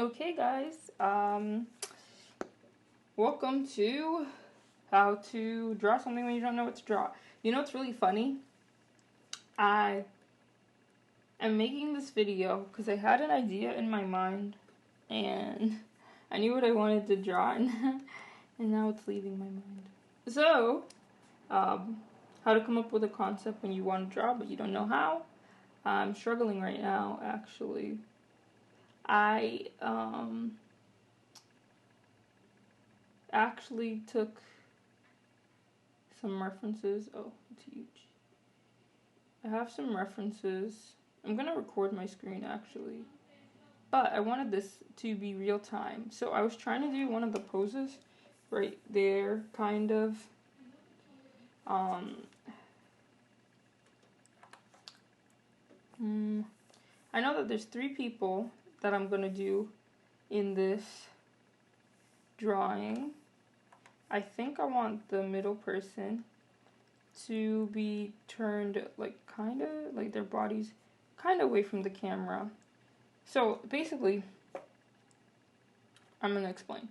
Okay, guys. Welcome to how to draw something when you don't know what to draw. You know what's really funny? I am making this video because I had an idea in my mind and I knew what I wanted to draw and now it's leaving my mind. So, how to come up with a concept when you want to draw but you don't know how. I'm struggling right now, actually. I actually took some references. Oh, it's huge. I have some references. I'm gonna record my screen actually, but I wanted this to be real time. So I was trying to do one of the poses right there, kind of. I know that there's 3 people that I'm gonna do in this drawing. I think I want the middle person to be turned like kind of like their bodies kind of away from the camera. So basically, I'm gonna explain.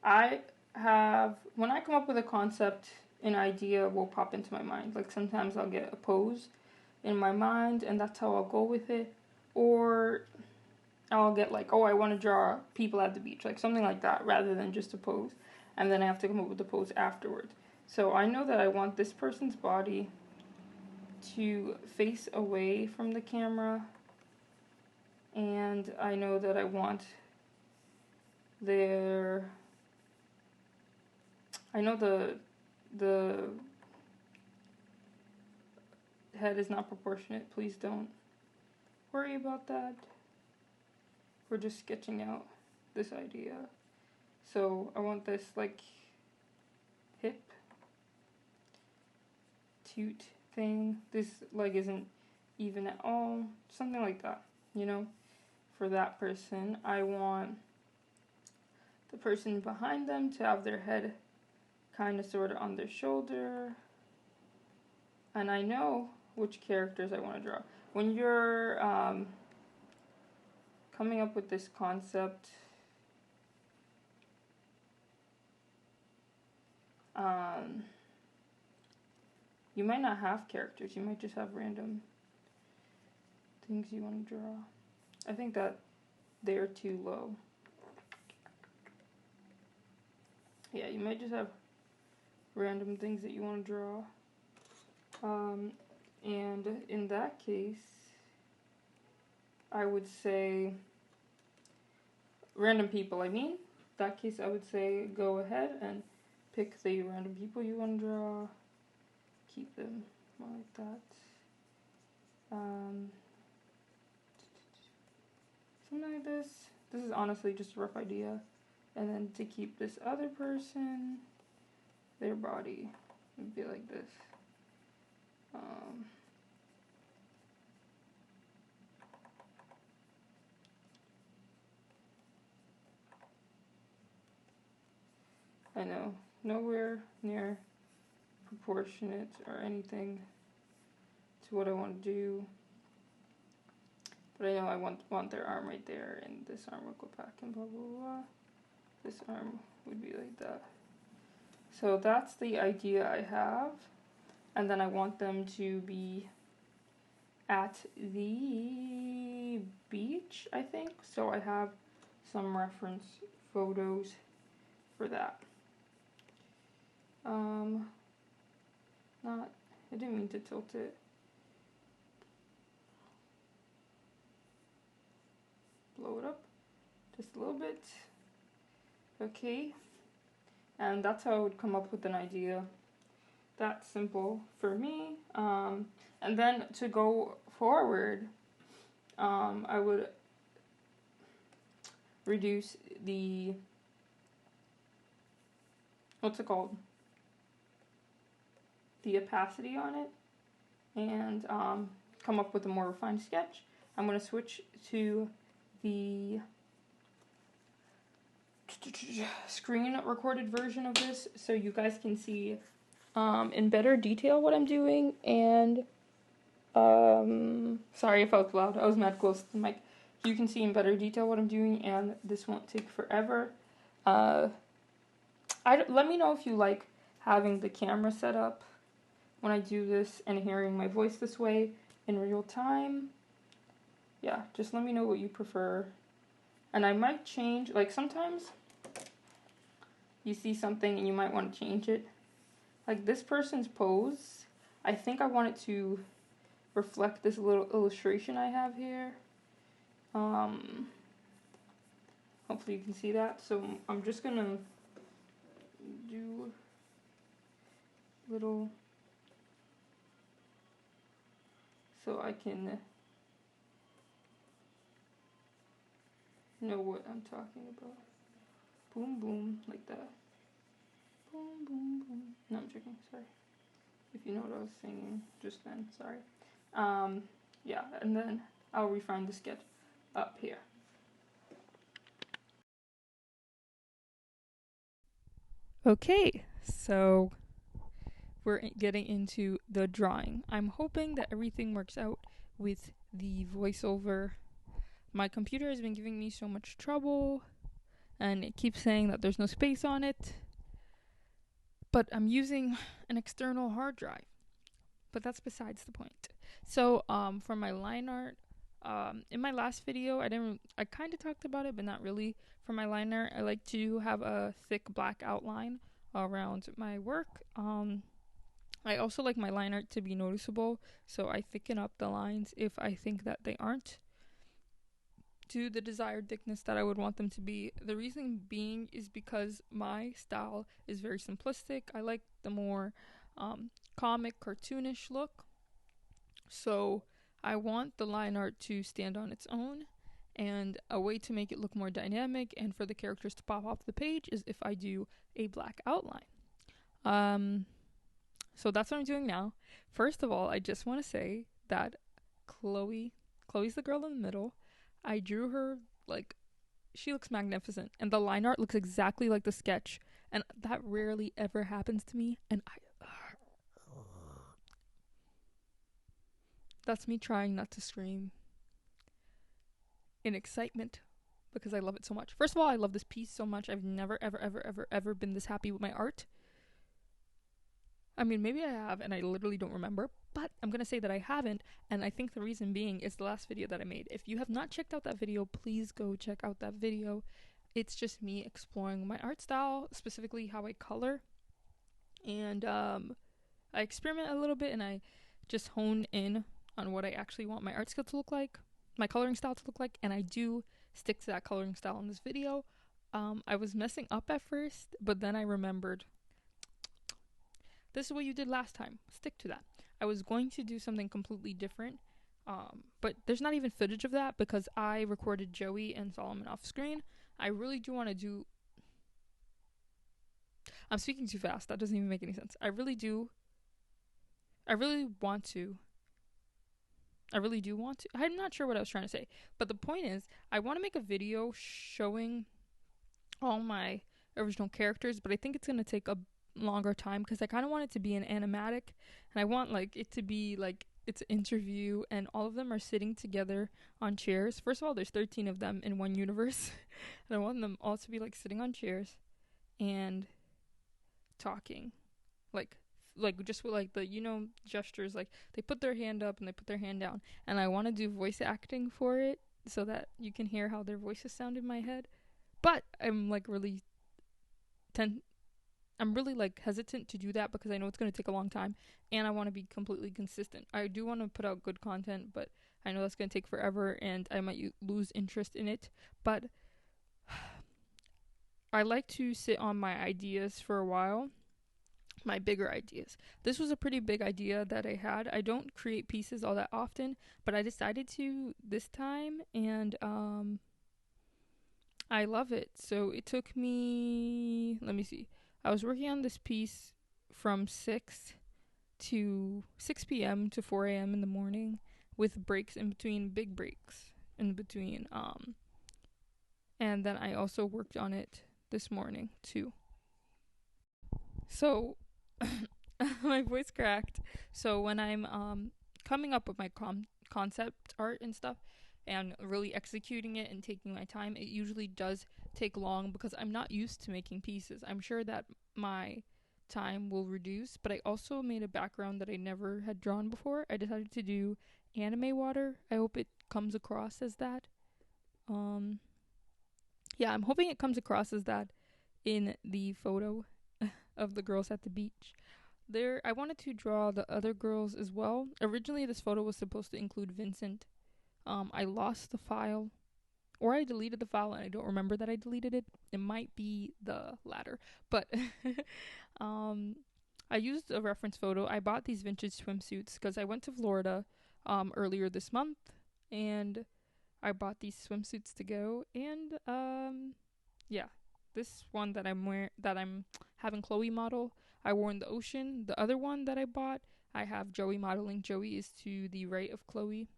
When I come up with a concept, an idea will pop into my mind. Like sometimes I'll get a pose in my mind and that's how I'll go with it. Or I'll get like, oh, I want to draw people at the beach, like something like that, rather than just a pose. And then I have to come up with the pose afterwards. So I know that I want this person's body to face away from the camera. And I know that I want I know the head is not proportionate. Please don't worry about that. We're just sketching out this idea. So I want this like hip toot thing. This leg isn't even at all. Something like that, you know? For that person, I want the person behind them to have their head kind of sort of on their shoulder. And I know which characters I want to draw. When you're coming up with this concept, you might not have characters. You might just have random things you want to draw. I think that they're too low. Yeah, you might just have random things that you want to draw. And in that case, I would say, random people, in that case I would say go ahead and pick the random people you want to draw. Keep them like that. Something like this. This is honestly just a rough idea. And then to keep this other person, their body would be like this. I know, nowhere near proportionate or anything to what I want to do. But I know I want their arm right there, and this arm will go back and blah, blah, blah. This arm would be like that. So that's the idea I have. And then I want them to be at the beach, I think. So I have some reference photos for that. I didn't mean to tilt it. Blow it up just a little bit. Okay. And that's how I would come up with an idea. That's simple for me. And then to go forward, I would reduce the, what's it called? The opacity on it, and come up with a more refined sketch. I'm going to switch to the screen recorded version of this so you guys can see in better detail what I'm doing. And sorry if I was loud, I was mad close to the mic. you can see in better detail what I'm doing, and this won't take forever. Let me know if you like having the camera set up when I do this and hearing my voice this way in real time. Yeah, just let me know what you prefer. And I might change, like sometimes you see something and you might want to change it. Like this person's pose, I think I want it to reflect this little illustration I have here. Hopefully you can see that. So I'm just gonna do little, so I can know what I'm talking about. Boom, boom, like that. Boom, boom, boom. No, I'm joking, sorry. If you know what I was singing just then, sorry. Yeah, and then I'll refine the sketch up here. Okay, so we're getting into the drawing. I'm hoping that everything works out with the voiceover. My computer has been giving me so much trouble, and it keeps saying that there's no space on it. But I'm using an external hard drive. But that's besides the point. So, for my line art, in my last video, I kind of talked about it, but not really. For my line art, I like to have a thick black outline around my work. I also like my line art to be noticeable, so I thicken up the lines if I think that they aren't to the desired thickness that I would want them to be. The reason being is because my style is very simplistic. I like the more comic, cartoonish look. So I want the line art to stand on its own, and a way to make it look more dynamic and for the characters to pop off the page is if I do a black outline. So that's what I'm doing now. First of all, I just want to say that Chloe's the girl in the middle. I drew her, like, she looks magnificent, and the line art looks exactly like the sketch, and that rarely ever happens to me, and that's me trying not to scream in excitement because I love it so much. First of all, I love this piece so much. I've never, ever been this happy with my art. I mean, maybe I have, and I literally don't remember, but I'm going to say that I haven't, and I think the reason being is the last video that I made. If you have not checked out that video, please go check out that video. It's just me exploring my art style, specifically how I color, and I experiment a little bit, and I just hone in on what I actually want my art skill to look like, my coloring style to look like, and I do stick to that coloring style in this video. I was messing up at first, but then I remembered, this is what you did last time. Stick to that. I was going to do something completely different, but there's not even footage of that because I recorded Joey and Solomon off screen. I really do want to do... I'm speaking too fast. That doesn't even make any sense. I really do want to. I'm not sure what I was trying to say. But the point is, I want to make a video showing all my original characters, but I think it's going to take a longer time because I kind of want it to be an animatic, and I want like it to be like it's an interview and all of them are sitting together on chairs. First of all, there's 13 of them in one universe and I want them all to be like sitting on chairs and talking, like just with like the, you know, gestures, like they put their hand up and they put their hand down, and I want to do voice acting for it so that you can hear how their voices sound in my head. But I'm really like hesitant to do that because I know it's going to take a long time and I want to be completely consistent. I do want to put out good content, but I know that's going to take forever and I might lose interest in it. But I like to sit on my ideas for a while, my bigger ideas. This was a pretty big idea that I had. I don't create pieces all that often, but I decided to this time, and I love it. So it took me, let me see, I was working on this piece from 6 p.m. to 4 a.m. in the morning with breaks in between, big breaks in between. And then I also worked on it this morning too. So my voice cracked. So when I'm coming up with my concept art and stuff, and really executing it and taking my time, it usually does take long because I'm not used to making pieces. I'm sure that my time will reduce, but I also made a background that I never had drawn before. I decided to do anime water. I hope it comes across as that. Yeah, I'm hoping it comes across as that in the photo of the girls at the beach. There, I wanted to draw the other girls as well. Originally, this photo was supposed to include Vincent. I lost the file, or I deleted the file, and I don't remember that I deleted it. It might be the latter, but I used a reference photo. I bought these vintage swimsuits because I went to Florida earlier this month, and I bought these swimsuits to go. And yeah, this one that I'm having Chloe model, I wore in the ocean. The other one that I bought, I have Joey modeling. Joey is to the right of Chloe.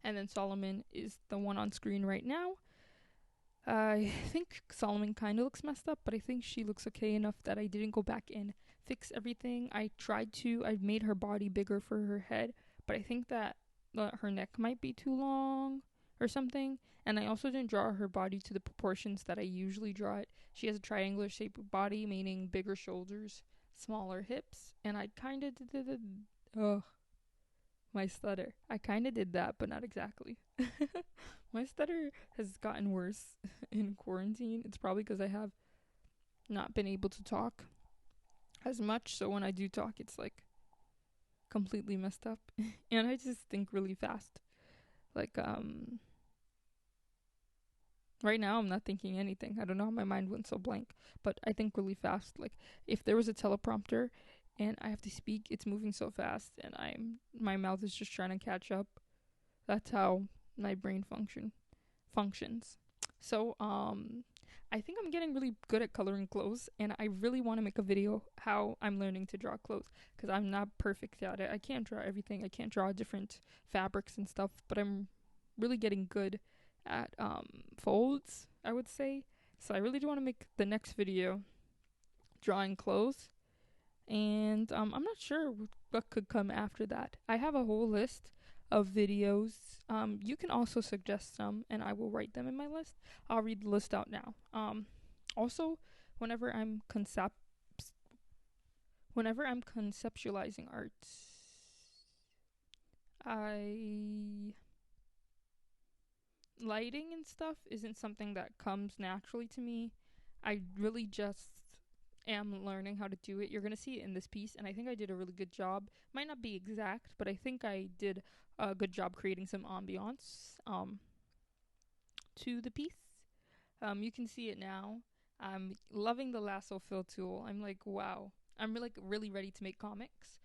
And then Solomon is the one on screen right now. I think Solomon kind of looks messed up, but I think she looks okay enough that I didn't go back and fix everything. I made her body bigger for her head, but I think that her neck might be too long or something. And I also didn't draw her body to the proportions that I usually draw it. She has a triangular shaped body, meaning bigger shoulders, smaller hips, and I kind of did my stutter. I kind of did that, but not exactly. My stutter has gotten worse in quarantine. It's probably because I have not been able to talk as much. So when I do talk, it's like completely messed up. And I just think really fast. Like, right now I'm not thinking anything. I don't know how my mind went so blank, but I think really fast. Like, if there was a teleprompter and I have to speak, it's moving so fast and my mouth is just trying to catch up. That's how my brain functions. So I think I'm getting really good at coloring clothes, and I really want to make a video how I'm learning to draw clothes because I'm not perfect at it. I can't draw everything. I can't draw different fabrics and stuff, but I'm really getting good at folds, I would say. So I really do want to make the next video drawing clothes, and I'm not sure what could come after that. I have a whole list of videos. You can also suggest some, and I will write them in my list. I'll read the list out now. Also, whenever I'm conceptualizing art, lighting and stuff isn't something that comes naturally to me. I really just am learning how to do it. You're going to see it in this piece, and I think I did a really good job. Might not be exact, but I think I did a good job creating some ambiance to the piece. You can see it now. I'm loving the lasso fill tool. I'm like, wow. I'm really ready to make comics.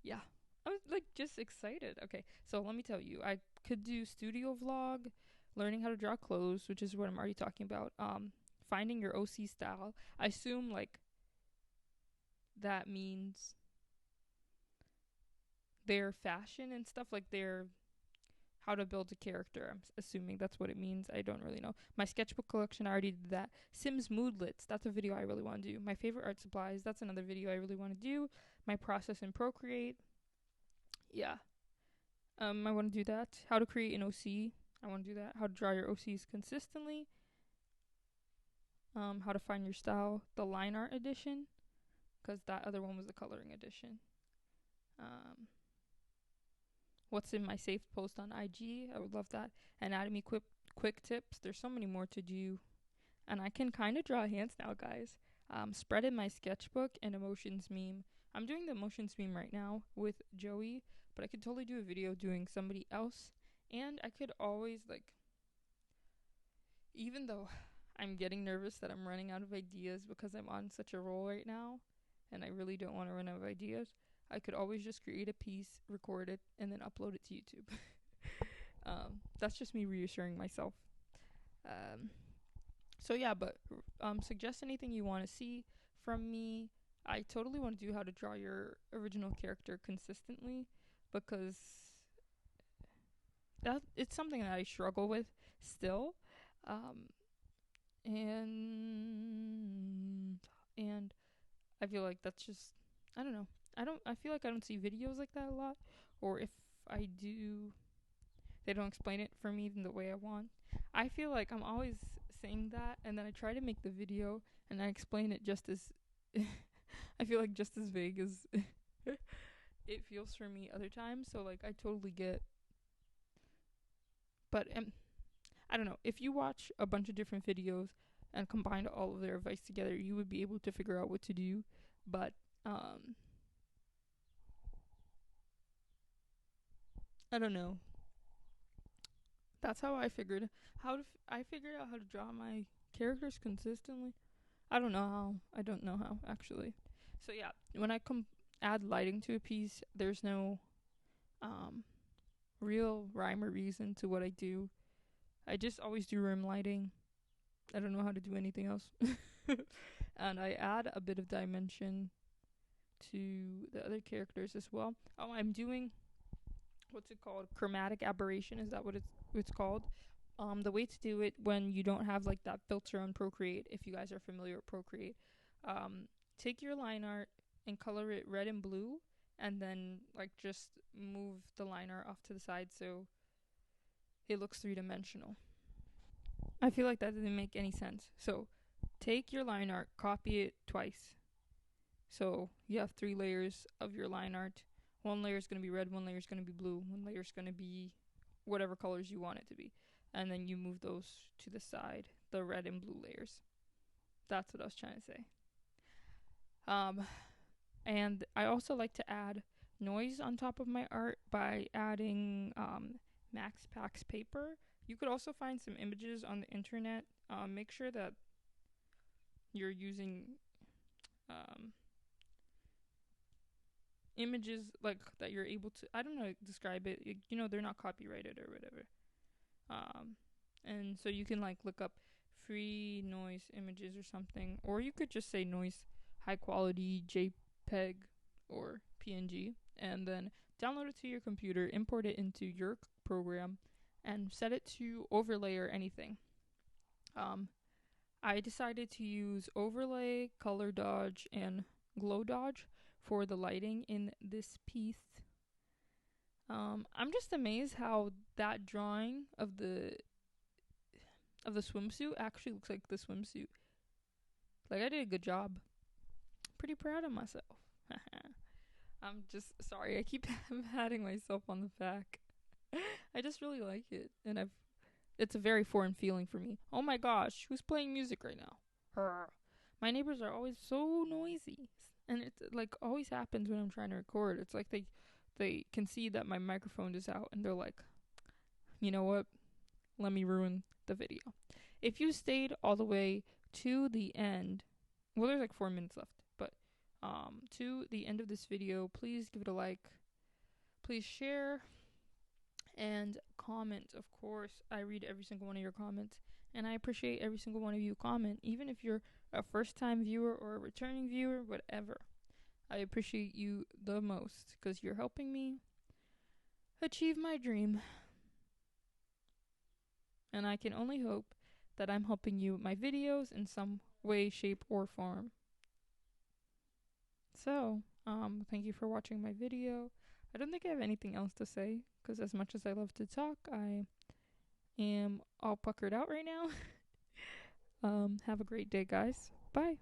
Yeah. I'm like just excited. Okay, so let me tell you, I could do studio vlog, learning how to draw clothes, which is what I'm already talking about. Finding your OC style. I assume like that means their fashion and stuff, like their how to build a character. I'm assuming that's what it means. I don't really know. My sketchbook collection, I already did that. Sims moodlets, that's a video I really want to do. My favorite art supplies, that's another video I really want to do. My process in Procreate, yeah. I want to do that. How to create an OC, I want to do that. How to draw your OCs consistently. How to find your style, the line art edition, because that other one was the coloring edition. What's in my saved post on IG, I would love that. Anatomy quick tips, there's so many more to do. And I can kind of draw hands now, guys. Spread in my sketchbook and emotions meme. I'm doing the emotions meme right now with Joey, but I could totally do a video doing somebody else. And I could always, like, even though I'm getting nervous that I'm running out of ideas because I'm on such a roll right now, and I really don't want to run out of ideas, I could always just create a piece, record it, and then upload it to YouTube. That's just me reassuring myself. So yeah, but suggest anything you want to see from me. I totally want to do how to draw your original character consistently, because it's something that I struggle with still. And I feel like that's just, I don't know. I feel like I don't see videos like that a lot, or if they don't explain it for me in the way I want. I feel like I'm always saying that, and then I try to make the video and I explain it just as I feel like just as vague as it feels for me other times. So like I totally get, but I don't know, if you watch a bunch of different videos and combined all of their advice together, you would be able to figure out what to do. But I don't know. That's how I figured I figured out how to draw my characters consistently. I don't know how actually. So yeah, when I add lighting to a piece, there's no real rhyme or reason to what I do. I just always do room lighting. I don't know how to do anything else. And I add a bit of dimension to the other characters as well. Oh, I'm doing, what's it called? Chromatic aberration. Is that what it's called? The way to do it when you don't have like that filter on Procreate, if you guys are familiar with Procreate, take your line art and color it red and blue, and then like just move the line art off to the side so it looks three-dimensional. I feel like that didn't make any sense. So take your line art, copy it twice. So you have 3 layers of your line art. One layer is going to be red, one layer is going to be blue, one layer is going to be whatever colors you want it to be. And then you move those to the side, the red and blue layers. That's what I was trying to say. And I also like to add noise on top of my art by adding Max Pax paper. You could also find some images on the internet. Make sure that you're using images like that you're able to, I don't know how to describe it. You know, they're not copyrighted or whatever. And so you can like look up free noise images or something, or you could just say noise high quality JPEG or PNG, and then download it to your computer, import it into your program, and set it to overlay or anything. I decided to use overlay, color dodge, and glow dodge for the lighting in this piece. I'm just amazed how that drawing of the swimsuit actually looks like the swimsuit. Like, I did a good job. Pretty proud of myself. I'm just sorry, I keep patting myself on the back. I just really like it, and it's a very foreign feeling for me. Oh my gosh, who's playing music right now? My neighbors are always so noisy, and it like always happens when I'm trying to record. It's like they can see that my microphone is out, and they're like, you know what? Let me ruin the video. If you stayed all the way to the end, well, there's like 4 minutes left, but to the end of this video, please give it a like. Please share and comment. Of course, I read every single one of your comments, and I appreciate every single one of you comment, even if you're a first-time viewer or a returning viewer, whatever. I appreciate you the most because you're helping me achieve my dream. And I can only hope that I'm helping you with my videos in some way, shape, or form. So, thank you for watching my video. I don't think I have anything else to say, because as much as I love to talk, I am all puckered out right now. Have a great day, guys. Bye.